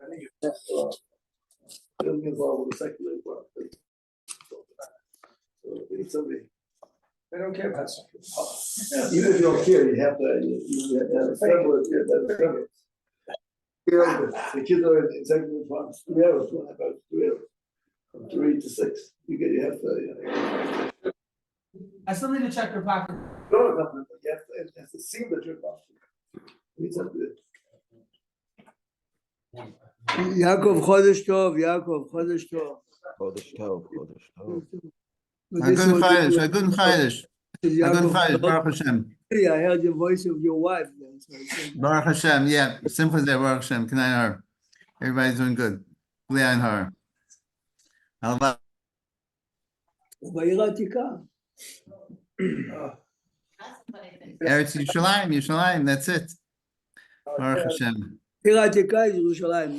I think don't get involved with the secular work. So if somebody, They don't care about secular. even if you don't care, you have to have a framework, you have to have a framework. The kids are in secular farms, 3 hours, 2 hours, from 3 to 6. You have to. I still need to check your pocket. No, you have to see the trip off. It's up to it. יעקב חודש טוב, יעקב חודש טוב. חודש טוב, חודש טוב. This Good was- Friday, good Friday, This is good Yaakov. Friday, Baruch Hashem. Hey, I heard the voice of your wife then. So I said, Baruch Hashem, yeah, simple day, Baruch Hashem, K'nai Har. Everybody's doing good. K'nai Har. Alva- בעיר העתיקה. Eretz Yushalayim, that's it. Baruch Hashem. העיר העתיקה היא ירושלים.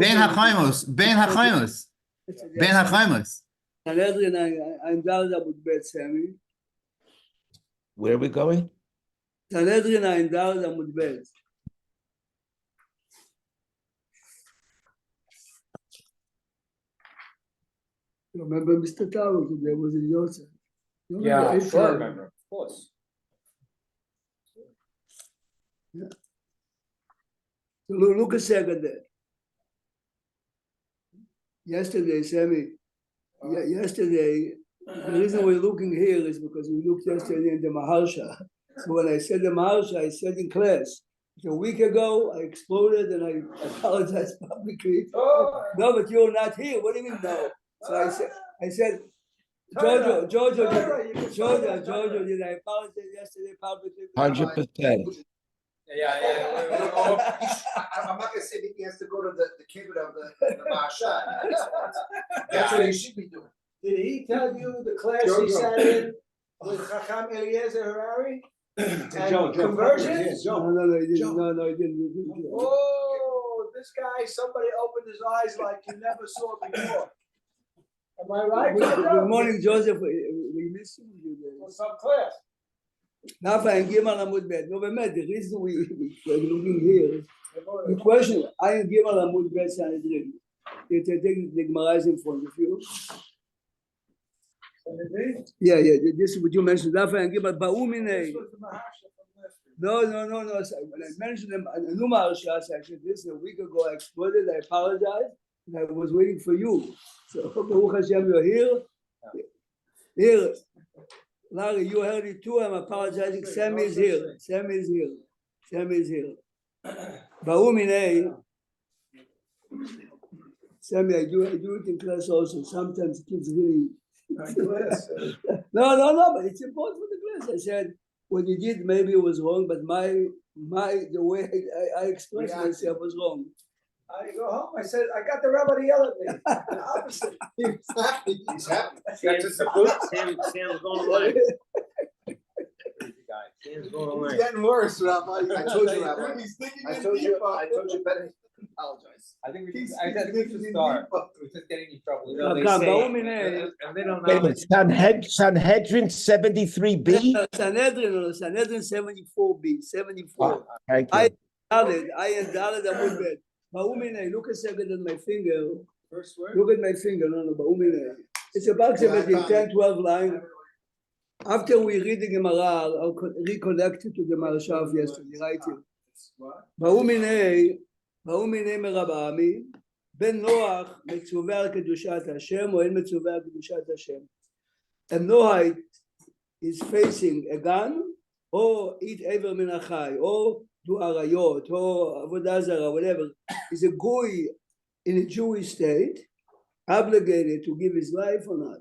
Ben HaChaimos. סנהדרין, ע"ד עמוד ב' סמי. Where are we going? סנהדרין ע"ד עמוד ב'. Remember Mr. Towers, there was a Yosef. You remember Yeah, Israel? sure, remember, of course. So look a second there. Yesterday, Sammy, yesterday, the reason we're looking here is because we looked yesterday in the Maharsha. So when I said the Maharsha, I said in class. So a week ago, I exploded and I apologized publicly. Oh. No, but you're not here. What do you mean no? So I said, Giorgio, did I apologize yesterday publicly? 100%. Yeah. I'm not gonna say that he has to go to the kibbutz of the Maharsha. That's what he should be doing. Did he tell you the class he sat in with Chacham Eliezer Harari? And conversions? No, he didn't. Oh, this guy, somebody opened his eyes like you never saw before. Am I right? Good morning, Joseph. We missed you. Some class. Nafa and Gimal Amud Bet. No, באמת, the reason we're looking here, the question, I am Gimal Amud Bet Sanhedrin. You take the Gemara is in front of you. Yeah, this is what you mentioned. Nafa and Gimal Ba'umine. No. So when I mentioned them, a new Maharsha section, this is a week ago, I exploded, I apologize, and I was waiting for you. So, Baruch Hashem, you're here. Here. Larry, you heard it too. I'm apologizing. Sam is here. Ba'umine. Sammy, I do it in class also. Sometimes kids really. No, but it's important for the class. I said, what you did, maybe it was wrong, but the way I expressed myself was wrong. I go home, I said, I got the rabbi to yell at me. The opposite. He's happy. Sam's going away. Sam's going away. It's getting worse, Rabbi. I told you, Rabbi. I told you better apologize. I think we should start. We're just getting in trouble. You know, they Okay, say, Ba'umine. and they don't Wait a know. minute, Sanhedrin 73B? Sanhedrin 74B, 74. Thank I you. am Daled Amud Bet. Ba'umine, look a second at my finger. First word? Look at my finger. No, Ba'umine. It's approximately 10, 12 lines. After we read the Gemara, I'll reconnect it to the Maharsha of yesterday. Right here. Ba'umine merabba ami. Ben Noach מצווה על קדושת השם או אין מצווה על קדושת השם. And Noah is facing a gun, or eat ever מן החי, or do arayot, or avodah zara, whatever. Is a goy in a Jewish state obligated to give his life or not?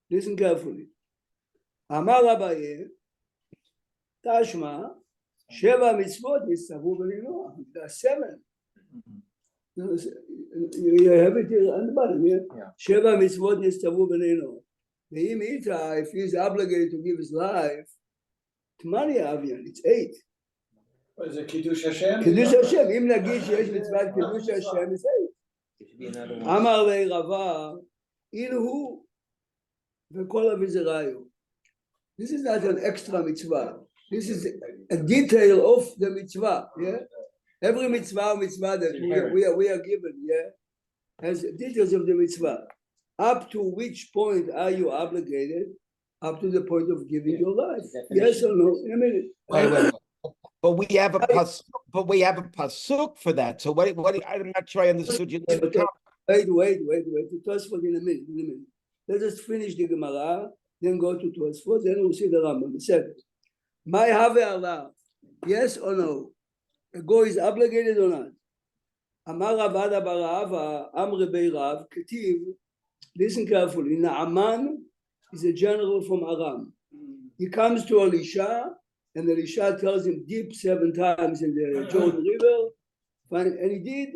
Listen carefully. Amar Abaye, Tashma, Sheva mitzvot nistavu b'nei Noach. There are 7. You have it here on the bottom, yeah? Sheva mitzvot nistavu b'nei Noach. Ve'im ita, if he is obligated to give his life, Tmani Avian, it's 8. What is it, Kiddush Hashem? Kiddush Hashem, אם נגיד שיש מצוות קידוש השם, it's 8. אמר לי רבה, הנה הוא וכל אביזריו. This is not an extra mitzvah. This is a detail of the mitzvah. Yeah? Every mitzvah that we are given, yeah, has details of the mitzvah. Up to which point are you obligated? Up to the point of giving your life. Yes or no? In a minute. Wait. But we have a pasuk for that. So what, I'm not sure I understood you. Wait. To Tosfot in a minute. Let us finish the Gemara, then go to Tosfot, then we'll see the Rambam. Second, my have Allah, yes or no? A goy is obligated or not? Amar Avada Barava, Amr Beirav, Ketiv. Listen carefully. Naaman is a general from Aram. He comes to Elisha, and Elisha tells him dip 7 times in the Jordan River. Fine, and he did.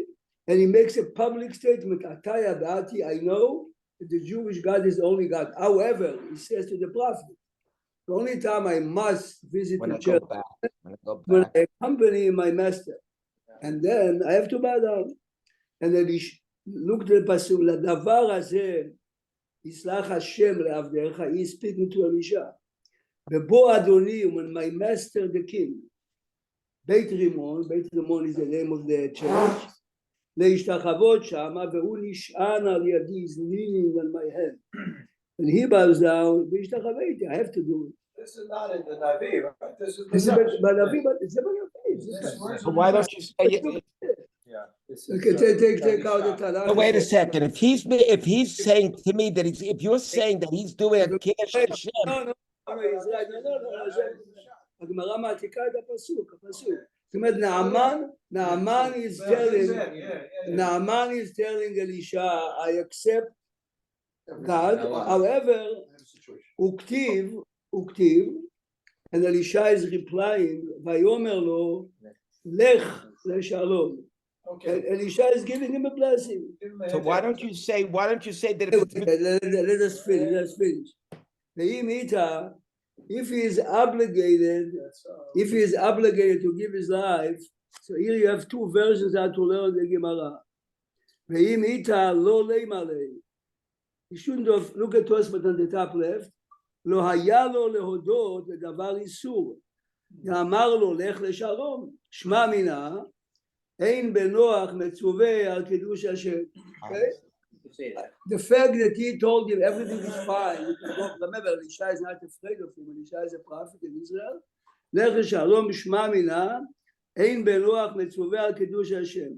And he makes a public statement, Ataya Ba'ati, I know that the Jewish God is the only God. However, he says to the prophet, the only time I must visit the church when I accompany my master. And then I have to bow down. And then look at the pasuk, Ladavar hazeh, Yislach Hashem le'avdecha, he is speaking to Elisha. Bebo Adoni, when my master, the king, Beit Rimon is the name of the church, להשתחוות שמה, והוא נשען על ידי, he's leaning on my hand. And he bows down, והשתחווה איתי, I have to do it. This is not in the Navi, right? This is. בנביא, זה בנביא. So why don't you say it? Yeah. Okay, take out the Tanakh. No, wait a second. If he's saying to me that if you're saying that he's doing a Kiddush Hashem. No, he's right. No. הגמרא מעתיקה את הפסוק. זאת אומרת, נעמן is telling Elisha, I accept God, however, uktiv, and Elisha is replying, ויאמר לו, לך לשלום. Okay. Elisha is giving him a blessing. So why don't you say that let us finish. If he is obligated to give his life, so here you have 2 versions how to learn the Gemara. He shouldn't have, look at Tosfot on the top left, לא היה לו להודות לדבר איסור. ואמר לו, לך לשלום, שמע מינה, אין בנוח מצווה על קידוש השם. The fact that he told him everything is fine, remember, Elisha is not afraid of him. Elisha is a prophet in Israel. לך לשלום, שמע מינה, אין בנוח מצווה על קידוש השם.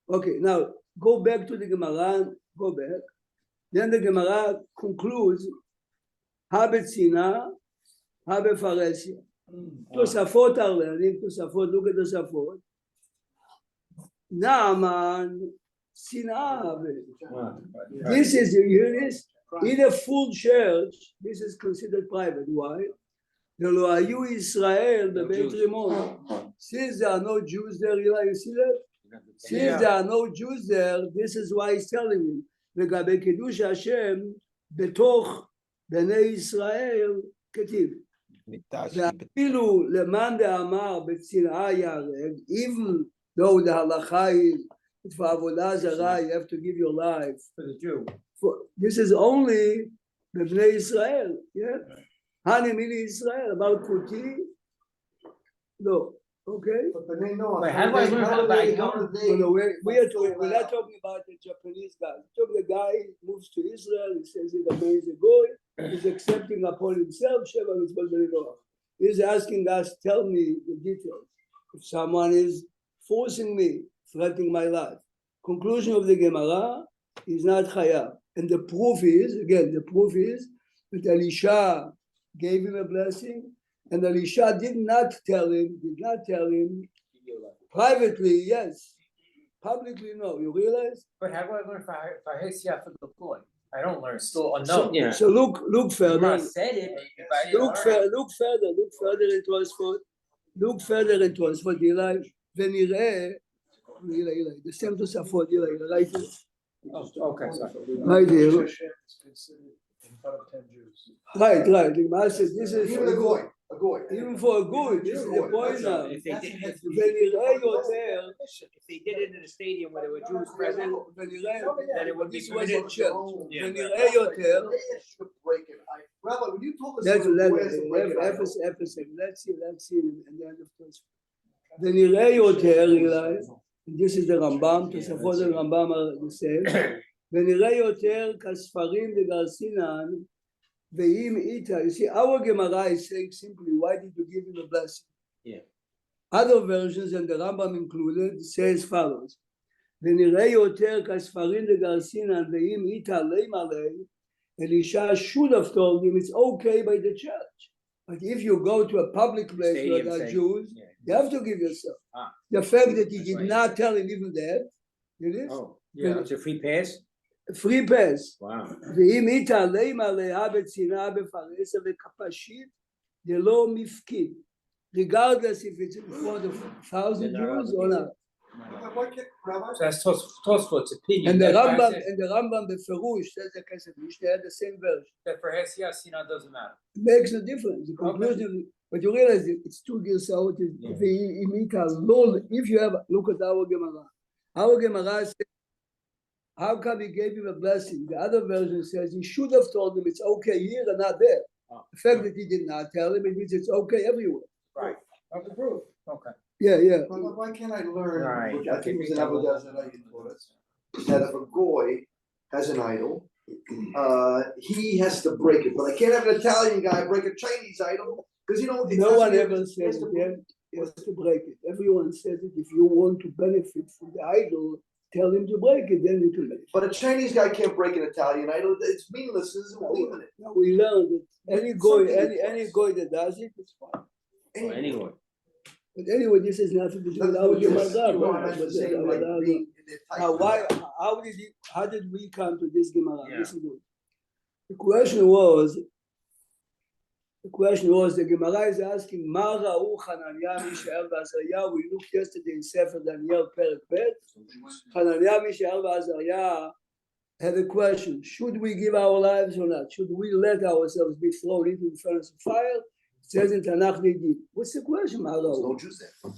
Okay, now go back to the Gemara. Go back. Then the Gemara concludes, habe tzina, habe faresia. Tosafot are learning. Tosafot, look at Tosafot. Naaman, tzina. This is, you hear this? In a full church, this is considered private. Why? ולא היו ישראל בבית רימון. Since there are no Jews there, you see that? Since there are no Jews there, this is why he's telling you. לגבי קידוש השם בתוך בני ישראל כתיב. ואפילו למאן דאמר בצנעה ייהרג, even though the halacha is for avodah zarah, you have to give your life. For the Jew. This is only בבני ישראל, yeah? Hani mini Israel, about Kuti? No. Okay. Wait, how do I learn how to we're not talking about the Japanese guy. We're talking the guy who moves to Israel, he says he's a goy, he's accepting upon himself, Sheva Mitzvot B'Negor. He's asking us, tell me the details. If someone is forcing me, threatening my life. Conclusion of the Gemara is not Chayav. And the proof is that Elisha gave him a blessing, and Elisha did not tell him privately, yes. Publicly, no. You realize? But how do I learn Fahesia for the boy? I don't learn, still unknown. So look further. Said it, Look further into Tosfot. Look further into Tosfot, Eli. ונראה, the same Tosafot, Eli, right here. Oh, okay, sorry. Right here. In front of 10 Jews. Right. The Gemara says this is Even a goy. even for a good. This is the point now. If they did it, ונראה יותר, if they did it in a stadium where there were Jews present, then it would be this was a permitted. church. Yeah. ונראה יותר, Rabbi, when you told us. let's there were ways to break it, I know. see in the end of Tosfot. ונראה יותר, this is the Rambam, תוספות של רמב"ם the same, ונראה יותר כספרים דגרסינן, ואם איתה, you see, our Gemara is saying simply, why did you give him a blessing? Yeah. Other versions, and the Rambam included, say as follows, ונראה יותר כספרים דגרסינן, ואם איתה להם עלי, Elisha should have told him it's okay by the church. But if you go to a public place where there are Jews, you have to give yourself. The fact that he did not tell him even that, it is. Oh, yeah, it's a free pass? Free pass. Wow. ואם יתעלם עליה בצנעה בפרהסיה וכפשית, זה לא מפקיד. Regardless if it's in front of 1,000 Jews or not. So that's Tosfot's opinion. And the Rambam בפירוש says the Kesef Mishneh had the same version. That for Hesiyah, Sinah doesn't matter. It makes no difference. The conclusion, but you realize it's two gears out. If you have look at our Gemara says, how come he gave him a blessing? The other version says he should have told him it's okay here and not there. The fact that he did not tell him, it means it's okay everywhere. Right. That's the proof. Okay. Yeah. Well, why can't I learn, Right. which I think was an Avodah Zarah for us, that if a goy has an idol, he has to break it. But I can't have an Italian guy break a Chinese idol because no one ever says it. He has to break it. Everyone says it. If you want to benefit from the idol, tell him to break it, then you can make it. But a Chinese guy can't break an Italian idol. It's meaningless. He doesn't believe in it. Now we learned that any goy that does it, it's fine. Anyway. But anyway, this is nothing to do with our Gemara. Now, how did we come to this Gemara? Yeah. Listen to it. The question was, the Gemara is asking, Ma ra'u Hananiah, Mishael, v'Azariah. We looked yesterday in Sefer Daniel, Perek Bet. Hananiah, Mishael, v'Azariah had a question. Should we give our lives or not? Should we let ourselves be thrown into the furnace of fire? It says in Tanakh they did. What's the question, Ma ra'u? No Jews there.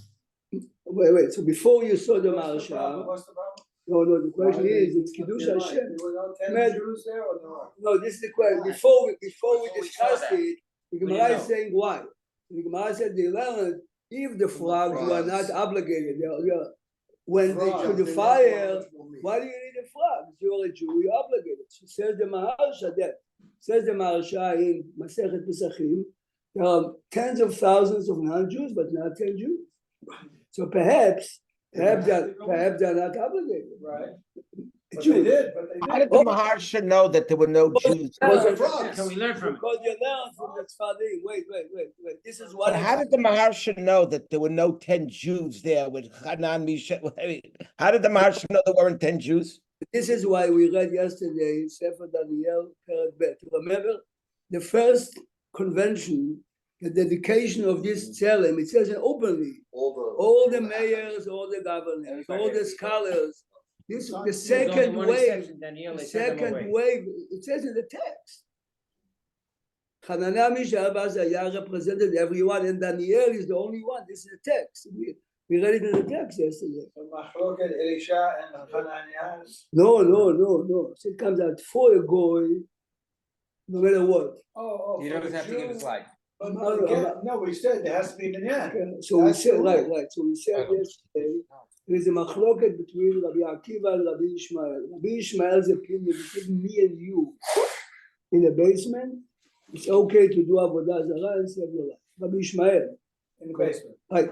Wait. So before you saw the Marsha, What's the problem? no. The question is, it's Kiddush Hashem. There were no 10 Jews there or no? No, this is the question. Before we discussed it, the Gemara is saying why. The Gemara said they learned if the frogs were not obligated, when they to the fire, why do you need a frog? You're a Jew, you're obligated. So says the Maharsha that. Says the Maharsha in Masechet Pesachim, there are tens of thousands of non-Jews, but not 10 Jews. So perhaps they're not obligated. Right. But Jews. they did. How did the Maharsha know that there were no Jews? Can we learn from it? Because you learn from the Tzfadim. Wait. This is what. But how did the Maharsha know that there were no 10 Jews there with Hanan, Mishael? How did the Maharsha know there weren't 10 Jews? This is why we read yesterday Sefer Daniel, Perek Bet. Remember the first convention, the dedication of this Tzelem. It says it openly. All the mayors, all the governors, all the scholars. This the second wave. It says in the text. Hananiah, Mishael, Azariah represented everyone, and Daniel is the only one. This is the text. We read it in the text yesterday. So Machloket, Elisha and Hananiah. No. So it comes out for a goy, no matter what. Oh. You don't have to give his life. No, we said there has to be minyan. Okay. So we said right. So we said yesterday there is a machloket between Rabbi Akiva and Rabbi Ishmael. Rabbi Ishmael's opinion between me and you in the basement, it's okay to do avodah zarah and save your life. Rabbi Ishmael In the basement. right?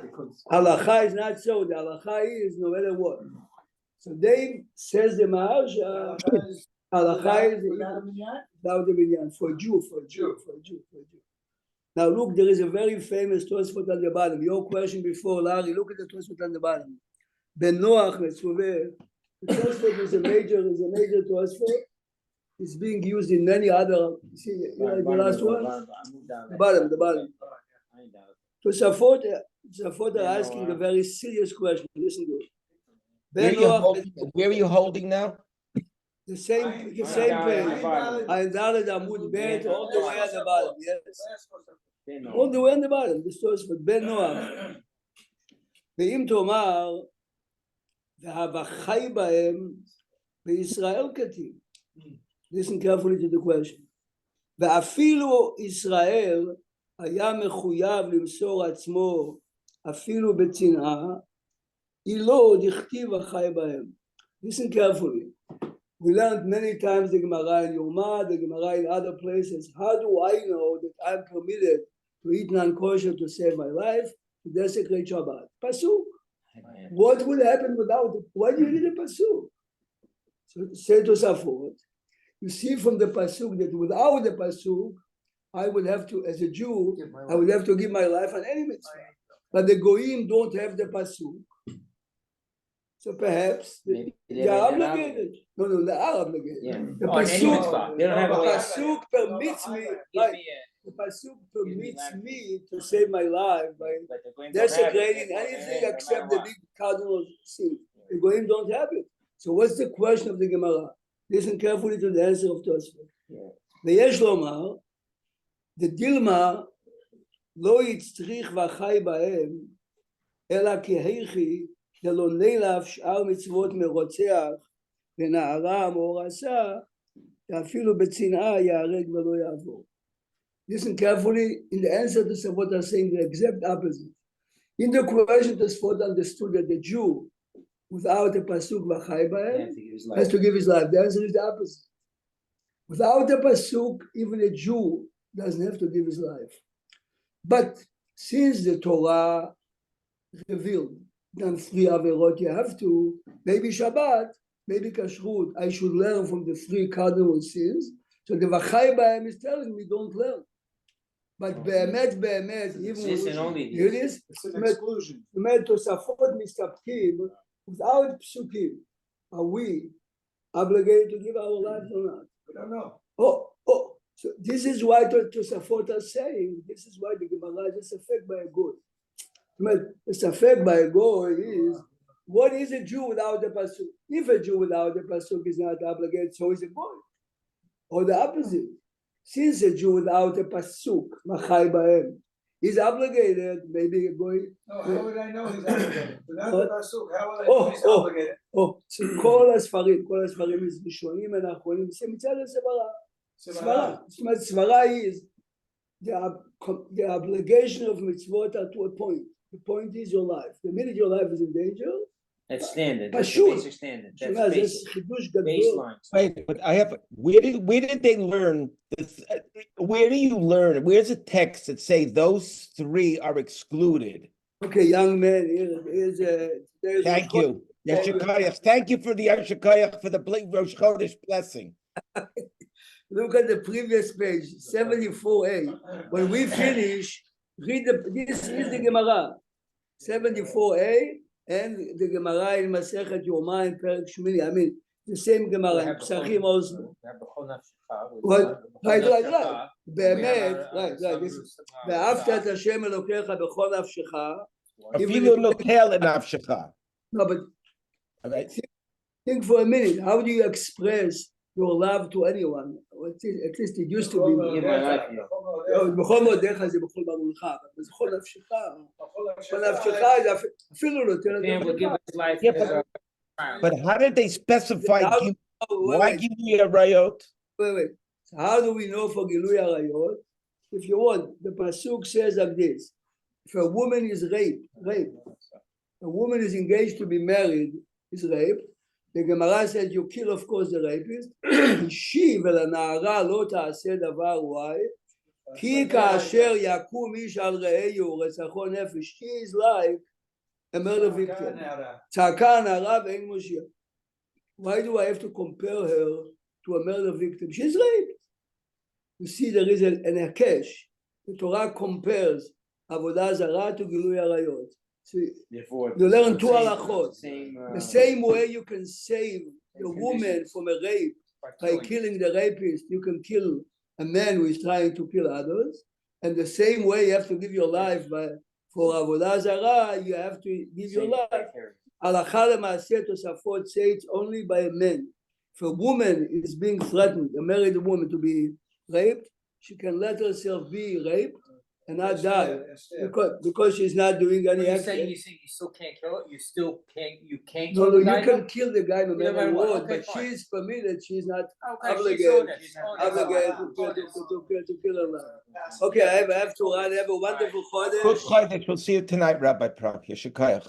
Halacha is not so. The halacha is no matter what. So they says the Maharsha. Halacha is without the minyan for a Jew. Now look, there is a very famous Tosfot on the bottom. Your question before, Larry, look at the Tosfot on the bottom. Ben Noach Metzuveh. The Tosfot is a major Tosfot. It's being used in many other. See, the last one. The bottom. Tosfot are asking a very serious question. Listen to it. Where are you holding now? The same page. Ayin Amud Bet, all the way at the bottom. Yes. All the way on the bottom. The Tosfot Ben Noach. ואם תאמר, והבחי בהם בישראל כתיב. Listen carefully to the question. ואפילו ישראל היה מחויב למסור עצמו אפילו בצנעה, היא לא דכתיב החי בהם. Listen carefully. We learned many times the Gemara in Yoma, the Gemara in other places. How do I know that I'm permitted to eat non-kosher to save my life, to desecrate Shabbat? Pasuk. What will happen without it? Why do you need a pasuk? So say to Safot, you see from the pasuk that without the pasuk, I would have to, as a Jew, I would have to give my life on any mitzvah. But the goyim don't have the pasuk. So perhaps they are obligated. No, they are obligated. Yeah. The On any mitzvah. pasuk, They don't have the a way. pasuk permits me, right? The pasuk permits me to save my life by But the goyim don't have it. desecrating No anything matter except the what. big cardinal sin. The goyim don't have it. So what's the question of the Gemara? Listen carefully to the answer of Tosfot. ויש לומר, the דילמה לא יצטריך וחי בהם, אלא כי היכי שלא נלף שאר מצוות מרוצח ונערה מאורסה, שאפילו בצנעה יהרג ולא יעבור. Listen carefully, in the answer to Safot are saying the exact opposite. In the question, Safot understood that the Jew, without a pasuk v'chai b'hem, has to give his life. The answer is the opposite. Without a pasuk, even a Jew doesn't have to give his life. But since the Torah revealed that 3 averot you have to, maybe Shabbat, maybe Kashrut, I should learn from the 3 cardinal sins. So the v'chai b'hem is telling me don't learn. But באמת, even here it is, It's an exclusion. תוספות מסתפקים, without psukim, are we obligated to give our lives or not? We don't know. So this is why Tosafot are saying, this is why the Gemara is a safek by a goy. The safek by a goy is, what is a Jew without the pasuk? If a Jew without the pasuk is not obligated, so is a goy. Or the opposite. Since a Jew without a pasuk, machai b'hem, is obligated, maybe a goy. No, how would I know he's obligated? Without the pasuk, how will I know he's obligated? So כל הספרים is ראשונים and האחרונים, זה מצד הסברה. סברה. זאת אומרת, סברה is the obligation of mitzvot are to a point. The point is your life. The minute your life is in danger, That's standard. That's the Pashut. basic standard. זה That's basic. חידוש גדול. Baseline. Wait, but I have, where did they learn this? Where do you learn? Where's a text that say those 3 are excluded? Okay, young man, there's Thank you. Yeshakayach. Thank you for the Yeshakayach for the Rosh Chodesh blessing. Look at the previous page, 74a. When we finish, read this is the Gemara, 74a, and the Gemara in Masechet Yoma in Perek Shmini. I mean, the same Gemara in Psachim also. What? Right. באמת, right. ואהבת את השם אלוקיך בכל נפשך. אפילו נוטל את נפשך. No, but Okay. think for a minute, how do you express your love to anyone? At least it used to be. Give my life to you. בכל מאודיך זה בכל ממונך, אבל זה בכל נפשך. בכל נפשך זה אפילו נותן את Man will give נפשך. his life Yeah, as a But how did they specify? Why Wait. give me a rayot? So how do we know for Gilui Arayot? If you want, the Pasuk says like this. If a woman is raped, a woman is engaged to be married, is raped, the Gemara says you kill, of course, the rapist. She ולנערה לא תעשה דבר, why? כי כאשר יקום איש על רעהו רצחו נפש, she is like a murder victim. צעקה הנערה ואין מושיע. Why do I have to compare her to a murder victim? She's raped. You see, there is an Hakesh. The Torah compares Avodah Zarah to Gilui Arayot. So you learn 2 halachot. The same way you can save a woman from a rape by killing the rapist, you can kill a man who is trying to kill others. And the same way you have to give your life for Avodah Zarah, you have to give your life. Halakha l'maaseh Tosafot say it's only by a man. If a woman is being threatened, a married woman, to be raped, she can let herself be raped and not die because she's not doing any You're action. saying you still can't kill it, you can't No, kill no, the guy you can though? kill the guy no No matter matter what, what, okay, but fine. she's permitted, she's not Okay, she's obligated. honest, she's honest. obligated Honest. to kill her. Okay, I have to run. Have a wonderful Good Chodesh. Chodesh. We'll see you tonight, Rabbi Prok. Yeshikoyach.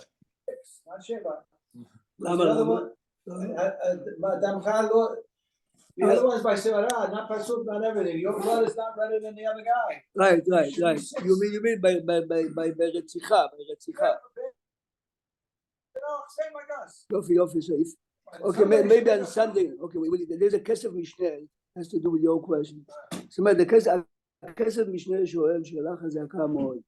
not Sheva. למה, The other למה? one, Damcha lo, the other one's by Sevarah, not Pasuk, not everything. Your blood is not redder than the other guy. Right. You mean by ברציחה. Same like us. יופי, so if, okay, maybe on Sunday, okay, there's a Kesef Mishneh, has to do with your question. זאת אומרת, הכסף משנה שואל שאלה חזקה מאוד.